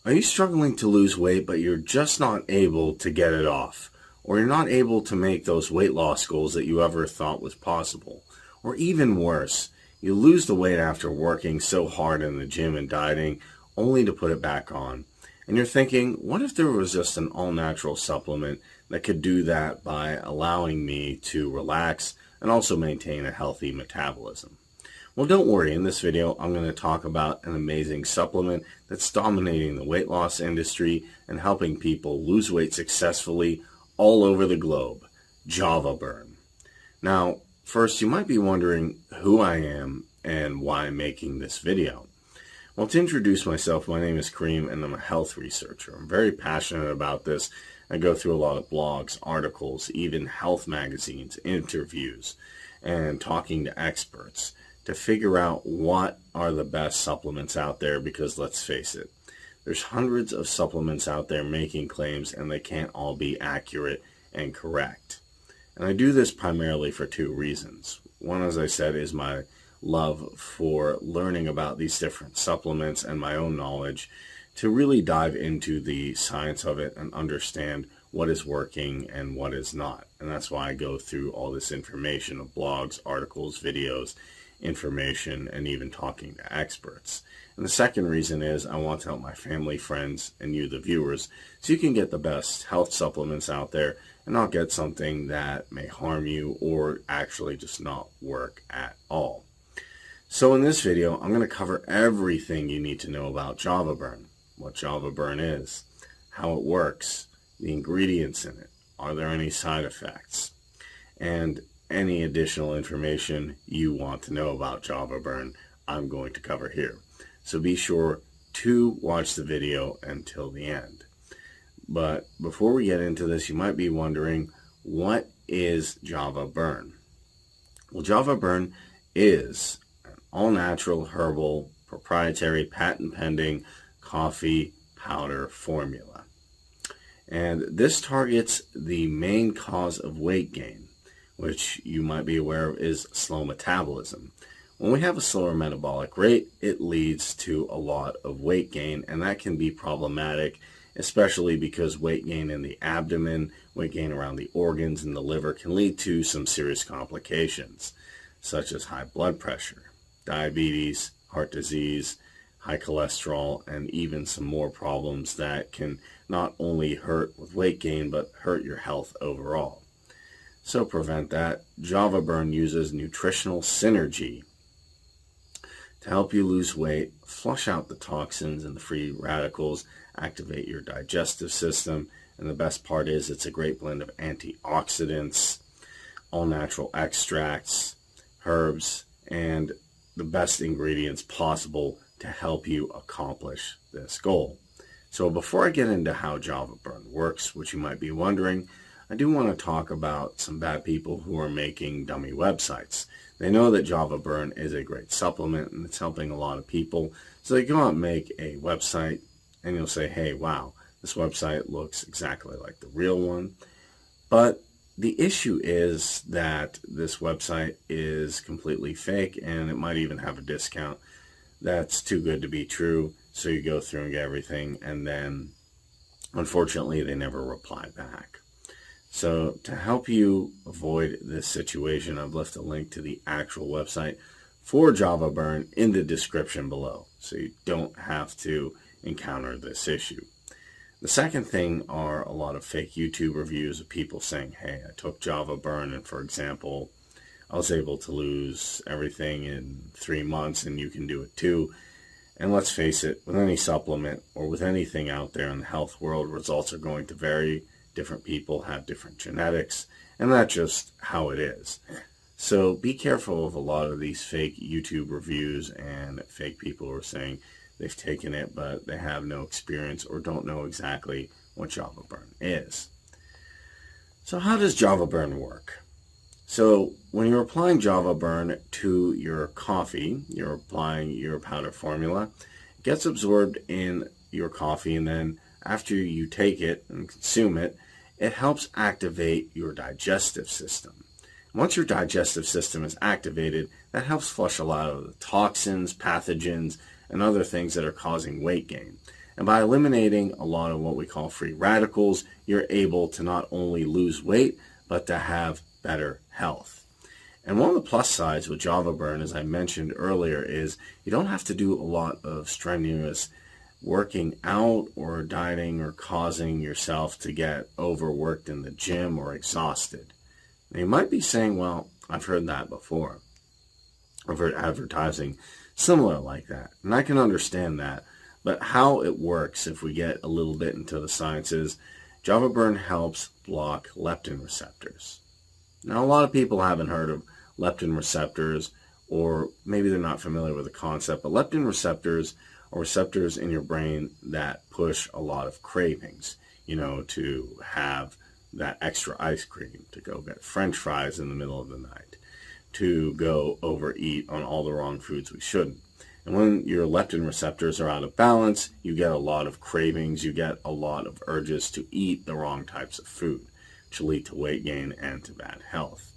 Are you struggling to lose weight, but you're just not able to get it off? Or you're not able to make those weight loss goals that you ever thought was possible? Or even worse, you lose the weight after working so hard in the gym and dieting, only to put it back on. And you're thinking, what if there was just an all-natural supplement that could do that by allowing me to relax and also maintain a healthy metabolism? Well, don't worry. In this video, I'm going to talk about an amazing supplement that's dominating the weight loss industry and helping people lose weight successfully all over the globe, Java Burn. Now, first, you might be wondering who I am and why I'm making this video. Well, to introduce myself, my name is Kareem and I'm a health researcher. I'm very passionate about this. I go through a lot of blogs, articles, even health magazines, interviews, and talking to experts to figure out what are the best supplements out there, because let's face it, there's hundreds of supplements out there making claims and they can't all be accurate and correct. And I do this primarily for two reasons. One, as I said, is my love for learning about these different supplements and my own knowledge to really dive into the science of it and understand what is working and what is not. And that's why I go through all this information of blogs, articles, videos, information, and even talking to experts. And the second reason is I want to help my family, friends, and you, the viewers, so you can get the best health supplements out there and not get something that may harm you or actually just not work at all. So in this video, I'm going to cover everything you need to know about Java Burn, what Java Burn is, how it works, the ingredients in it, are there any side effects, and any additional information you want to know about Java Burn, I'm going to cover here. So be sure to watch the video until the end. But before we get into this, you might be wondering, what is Java Burn? Well, Java Burn is an all-natural, herbal, proprietary, patent-pending coffee powder formula. And this targets the main cause of weight gain, which you might be aware of is slow metabolism. When we have a slower metabolic rate, it leads to a lot of weight gain, and that can be problematic, especially because weight gain in the abdomen, weight gain around the organs and the liver can lead to some serious complications, such as high blood pressure, diabetes, heart disease, high cholesterol, and even some more problems that can not only hurt with weight gain, but hurt your health overall. So prevent that, Java Burn uses nutritional synergy to help you lose weight, flush out the toxins and the free radicals, activate your digestive system, and the best part is it's a great blend of antioxidants, all natural extracts, herbs, and the best ingredients possible to help you accomplish this goal. So before I get into how Java Burn works, which you might be wondering, I do want to talk about some bad people who are making dummy websites. They know that Java Burn is a great supplement and it's helping a lot of people. So they go out and make a website and you'll say, hey, wow, this website looks exactly like the real one. But the issue is that this website is completely fake and it might even have a discount that's too good to be true. So you go through and get everything and then unfortunately they never reply back. So to help you avoid this situation, I've left a link to the actual website for Java Burn in the description below, so you don't have to encounter this issue. The second thing are a lot of fake YouTube reviews of people saying, hey, I took Java Burn and, for example, I was able to lose everything in 3 months and you can do it too. And let's face it, with any supplement or with anything out there in the health world, results are going to vary. Different people have different genetics, and that's just how it is. So be careful of a lot of these fake YouTube reviews and fake people who are saying they've taken it, but they have no experience or don't know exactly what Java Burn is. So how does Java Burn work? So when you're applying Java Burn to your coffee, you're applying your powder formula, it gets absorbed in your coffee, and then after you take it and consume it, it helps activate your digestive system. Once your digestive system is activated, that helps flush a lot of the toxins, pathogens, and other things that are causing weight gain. And by eliminating a lot of what we call free radicals, you're able to not only lose weight, but to have better health. And one of the plus sides with Java Burn, as I mentioned earlier, is you don't have to do a lot of strenuous working out or dieting or causing yourself to get overworked in the gym or exhausted. Now you might be saying, well, I've heard that before. I've heard advertising similar like that. And I can understand that. But how it works, if we get a little bit into the sciences, Java Burn helps block leptin receptors. Now, a lot of people haven't heard of leptin receptors, or maybe they're not familiar with the concept, but leptin receptors are receptors in your brain that push a lot of cravings, to have that extra ice cream, to go get French fries in the middle of the night, to go overeat on all the wrong foods we shouldn't. And when your leptin receptors are out of balance, you get a lot of cravings, you get a lot of urges to eat the wrong types of food, which lead to weight gain and to bad health.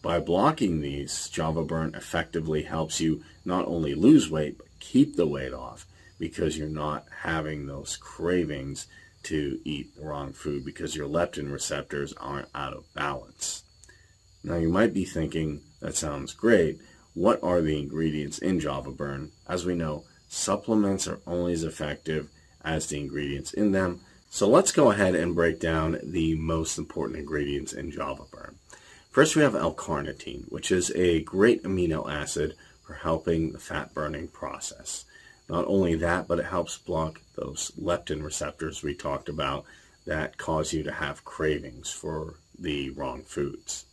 By blocking these, Java Burn effectively helps you not only lose weight, but keep the weight off, because you're not having those cravings to eat the wrong food because your leptin receptors aren't out of balance. Now you might be thinking, that sounds great. What are the ingredients in Java Burn? As we know, supplements are only as effective as the ingredients in them. So let's go ahead and break down the most important ingredients in Java Burn. First, we have L-carnitine, which is a great amino acid for helping the fat burning process. Not only that, but it helps block those leptin receptors we talked about that cause you to have cravings for the wrong foods.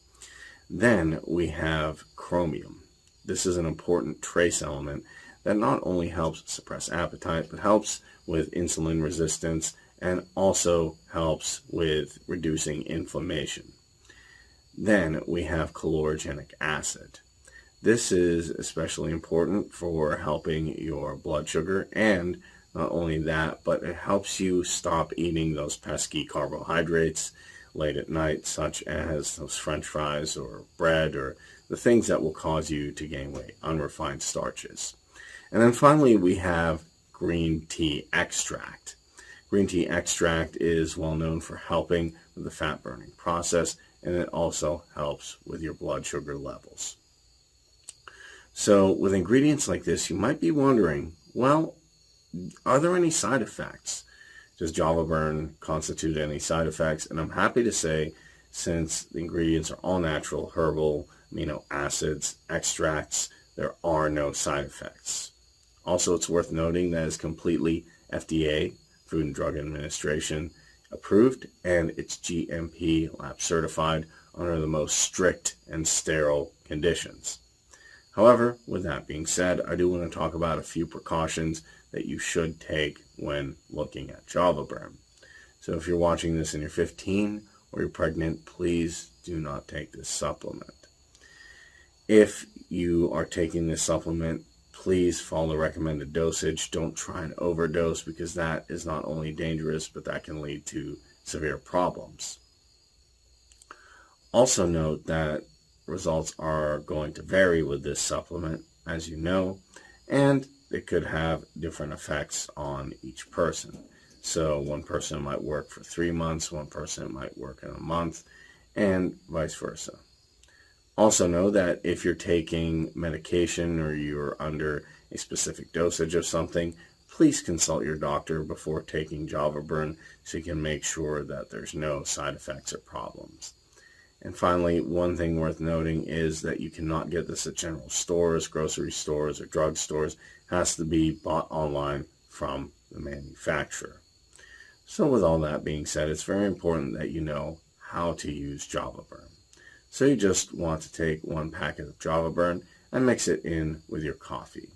Then we have chromium. This is an important trace element that not only helps suppress appetite, but helps with insulin resistance and also helps with reducing inflammation. Then we have chlorogenic acid. This is especially important for helping your blood sugar, and not only that, but it helps you stop eating those pesky carbohydrates late at night, such as those French fries or bread or the things that will cause you to gain weight, unrefined starches. And then finally, we have green tea extract. Green tea extract is well known for helping with the fat burning process, and it also helps with your blood sugar levels. So with ingredients like this, you might be wondering, well, are there any side effects? Does Java Burn constitute any side effects? And I'm happy to say, since the ingredients are all natural, herbal, amino acids, extracts, there are no side effects. Also, it's worth noting that it's completely FDA, Food and Drug Administration, approved, and it's GMP lab certified under the most strict and sterile conditions. However, with that being said, I do want to talk about a few precautions that you should take when looking at Java Burn. So if you're watching this and you're 15 or you're pregnant, please do not take this supplement. If you are taking this supplement, please follow the recommended dosage. Don't try and overdose, because that is not only dangerous, but that can lead to severe problems. Also note that results are going to vary with this supplement, as you know, and it could have different effects on each person. So one person might work for 3 months, one person might work in a month, and vice versa. Also know that if you're taking medication or you're under a specific dosage of something, please consult your doctor before taking Java Burn so you can make sure that there's no side effects or problems. And finally, one thing worth noting is that you cannot get this at general stores, grocery stores, or drug stores. It has to be bought online from the manufacturer. So with all that being said, it's very important that you know how to use Java Burn. So you just want to take 1 packet of Java Burn and mix it in with your coffee.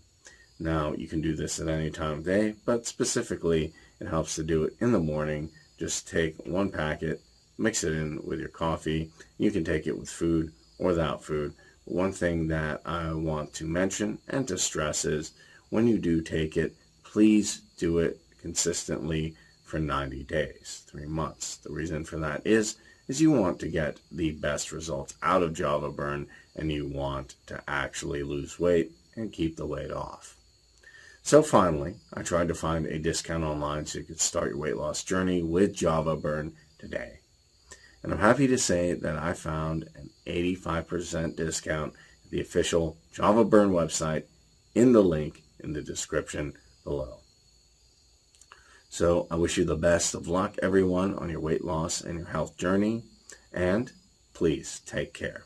Now, you can do this at any time of day, but specifically, it helps to do it in the morning. Just take 1 packet, mix it in with your coffee. You can take it with food or without food. One thing that I want to mention and to stress is when you do take it, please do it consistently for 90 days, 3 months. The reason for that is you want to get the best results out of Java Burn, and you want to actually lose weight and keep the weight off. So finally, I tried to find a discount online so you could start your weight loss journey with Java Burn today. And I'm happy to say that I found an 85% discount at the official Java Burn website in the link in the description below. So I wish you the best of luck, everyone, on your weight loss and your health journey. And please take care.